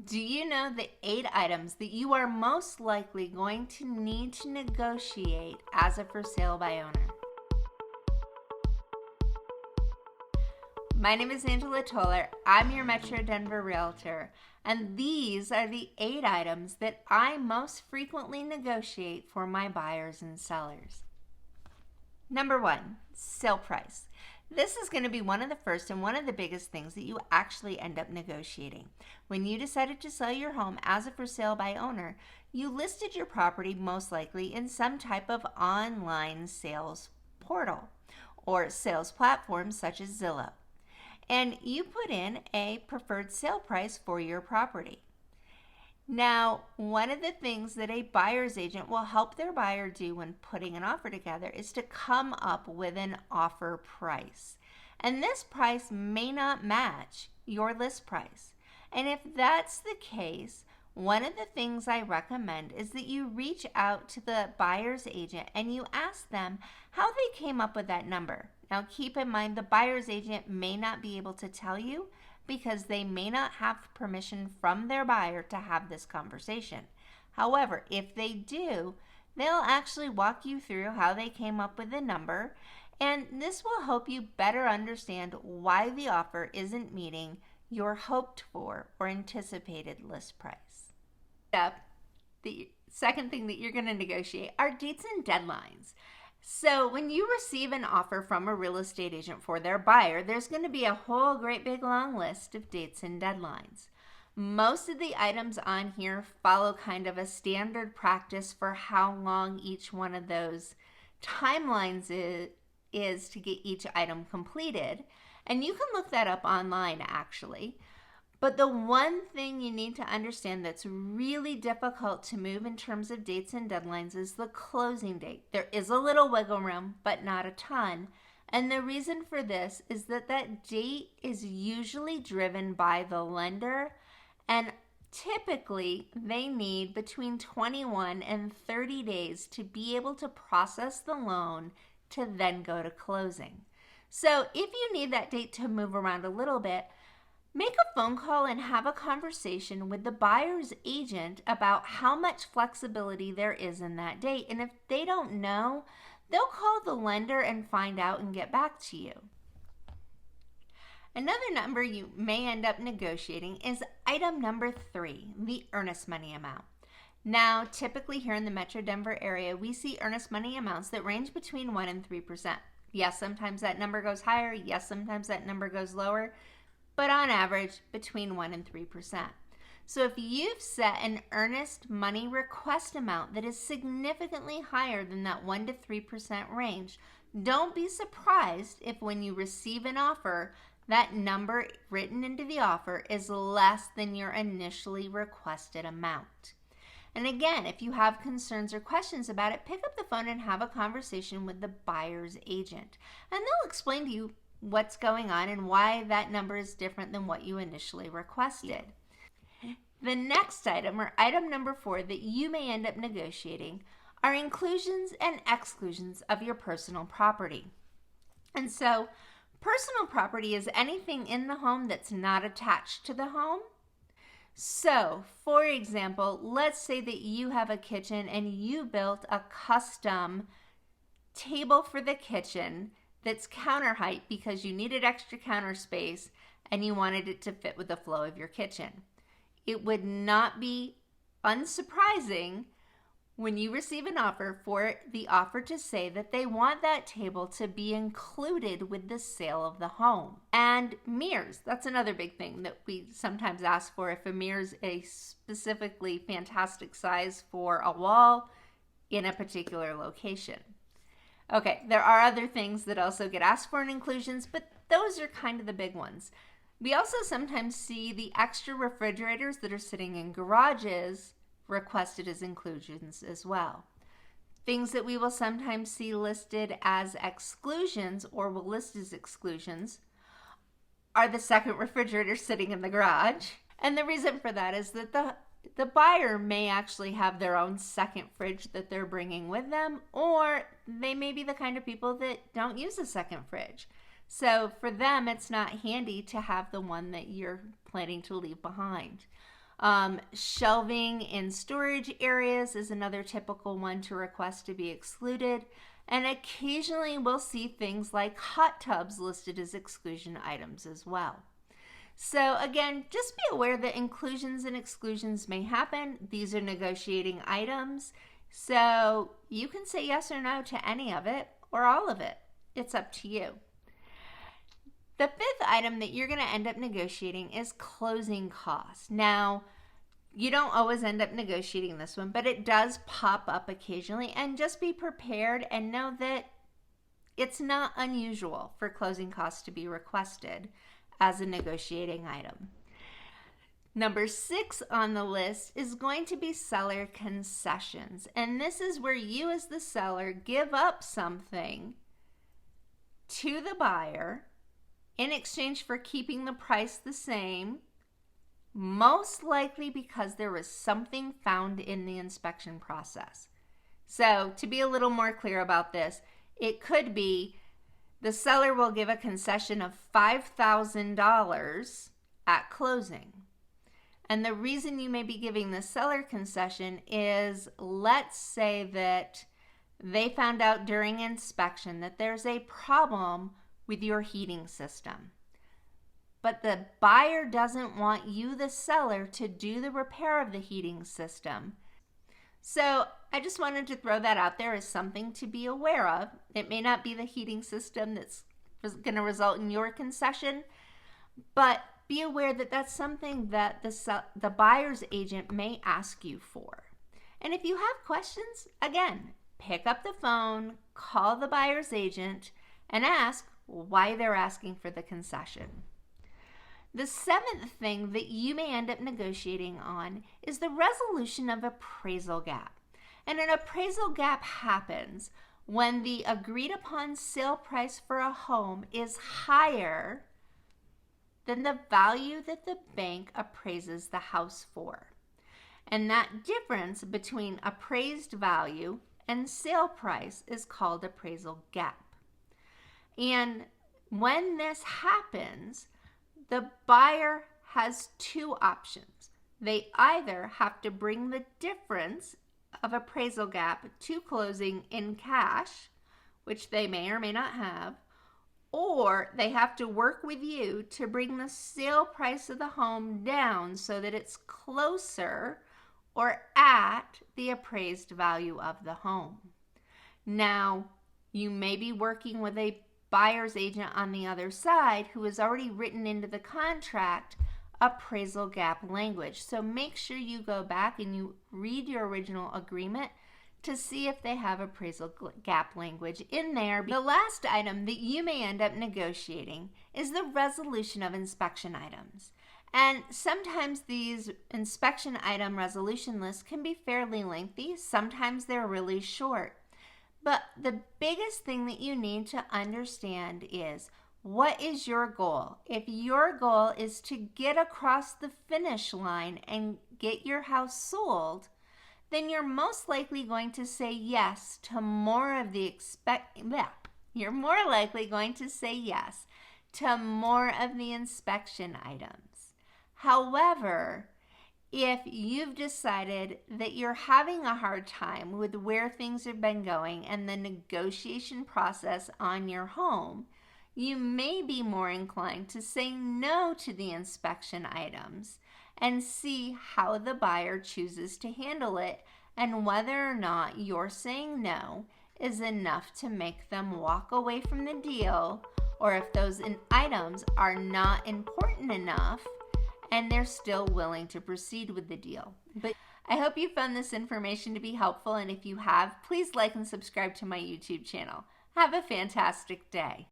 Do you know the 8 items that you are most likely going to need to negotiate as a for sale by owner? My name is Angela Toller. I'm your Metro Denver Realtor, and these are the 8 items that I most frequently negotiate for my buyers and sellers. Number 1, sale price. This is going to be one of the first and one of the biggest things that you actually end up negotiating. When you decided to sell your home as a for sale by owner, you listed your property most likely in some type of online sales portal or sales platform such as Zillow. And you put in a preferred sale price for your property. Now, one of the things that a buyer's agent will help their buyer do when putting an offer together is to come up with an offer price. And this price may not match your list price. And if that's the case, one of the things I recommend is that you reach out to the buyer's agent and you ask them how they came up with that number. Now, keep in mind the buyer's agent may not be able to tell you because they may not have permission from their buyer to have this conversation. However, if they do, they'll actually walk you through how they came up with the number, and this will help you better understand why the offer isn't meeting your hoped for or anticipated list price. The second thing that you're going to negotiate are dates and deadlines. So when you receive an offer from a real estate agent for their buyer, there's going to be a whole great big long list of dates and deadlines. Most of the items on here follow kind of a standard practice for how long each one of those timelines is to get each item completed. And you can look that up online actually. But the one thing you need to understand that's really difficult to move in terms of dates and deadlines is the closing date. There is a little wiggle room, but not a ton. And the reason for this is that date is usually driven by the lender, and typically they need between 21 and 30 days to be able to process the loan to then go to closing. So if you need that date to move around a little bit, make a phone call and have a conversation with the buyer's agent about how much flexibility there is in that date. And if they don't know, they'll call the lender and find out and get back to you. Another number you may end up negotiating is item number 3, the earnest money amount. Now, typically here in the Metro Denver area, we see earnest money amounts that range between 1% and 3%. Yes, sometimes that number goes higher. Yes, sometimes that number goes lower. But on average, between 1% and 3%. So if you've set an earnest money request amount that is significantly higher than that 1% to 3% range, don't be surprised if when you receive an offer, that number written into the offer is less than your initially requested amount. And again, if you have concerns or questions about it, pick up the phone and have a conversation with the buyer's agent. And they'll explain to you what's going on and why that number is different than what you initially requested. The next item, or item number 4, that you may end up negotiating are inclusions and exclusions of your personal property. And so personal property is anything in the home that's not attached to the home. So, for example, let's say that you have a kitchen and you built a custom table for the kitchen that's counter height because you needed extra counter space and you wanted it to fit with the flow of your kitchen. It would not be unsurprising when you receive an offer for the offer to say that they want that table to be included with the sale of the home. And mirrors, that's another big thing that we sometimes ask for if a mirror is a specifically fantastic size for a wall in a particular location. Okay, there are other things that also get asked for in inclusions, but those are kind of the big ones. We also sometimes see the extra refrigerators that are sitting in garages requested as inclusions as well. Things that we will sometimes see listed as exclusions or will list as exclusions are the second refrigerator sitting in the garage. And the reason for that is that the buyer may actually have their own second fridge that they're bringing with them, or they may be the kind of people that don't use a second fridge. So for them, it's not handy to have the one that you're planning to leave behind. Shelving in storage areas is another typical one to request to be excluded. And occasionally we'll see things like hot tubs listed as exclusion items as well. So again, just be aware that inclusions and exclusions may happen. These are negotiating items. So you can say yes or no to any of it or all of it. It's up to you. The fifth item that you're going to end up negotiating is closing costs. Now, you don't always end up negotiating this one, but it does pop up occasionally, and just be prepared and know that it's not unusual for closing costs to be requested as a negotiating item. Number 6 on the list is going to be seller concessions, and this is where you as the seller give up something to the buyer in exchange for keeping the price the same, most likely because there was something found in the inspection process. So to be a little more clear about this, it could be the seller will give a concession of $5,000 at closing. And the reason you may be giving the seller concession is, let's say that they found out during inspection that there's a problem with your heating system, but the buyer doesn't want you, the seller, to do the repair of the heating system. So I just wanted to throw that out there as something to be aware of. It may not be the heating system that's going to result in your concession, but be aware that that's something that the buyer's agent may ask you for. And if you have questions, again, pick up the phone, call the buyer's agent, and ask why they're asking for the concession. The 7th thing that you may end up negotiating on is the resolution of appraisal gap. And an appraisal gap happens when the agreed upon sale price for a home is higher than the value that the bank appraises the house for. And that difference between appraised value and sale price is called appraisal gap. And when this happens, the buyer has 2 options. They either have to bring the difference of appraisal gap to closing in cash, which they may or may not have, or they have to work with you to bring the sale price of the home down so that it's closer or at the appraised value of the home. Now, you may be working with a buyer's agent on the other side who has already written into the contract appraisal gap language. So make sure you go back and you read your original agreement to see if they have appraisal gap language in there. The last item that you may end up negotiating is the resolution of inspection items. And sometimes these inspection item resolution lists can be fairly lengthy. Sometimes they're really short. But the biggest thing that you need to understand is, what is your goal? If your goal is to get across the finish line and get your house sold, then you're most likely going to say yes to more of the You're more likely going to say yes to more of the inspection items. However, if you've decided that you're having a hard time with where things have been going and the negotiation process on your home, you may be more inclined to say no to the inspection items and see how the buyer chooses to handle it and whether or not your saying no is enough to make them walk away from the deal, or if those items are not important enough and they're still willing to proceed with the deal. But I hope you found this information to be helpful, and if you have, please like and subscribe to my YouTube channel. Have a fantastic day.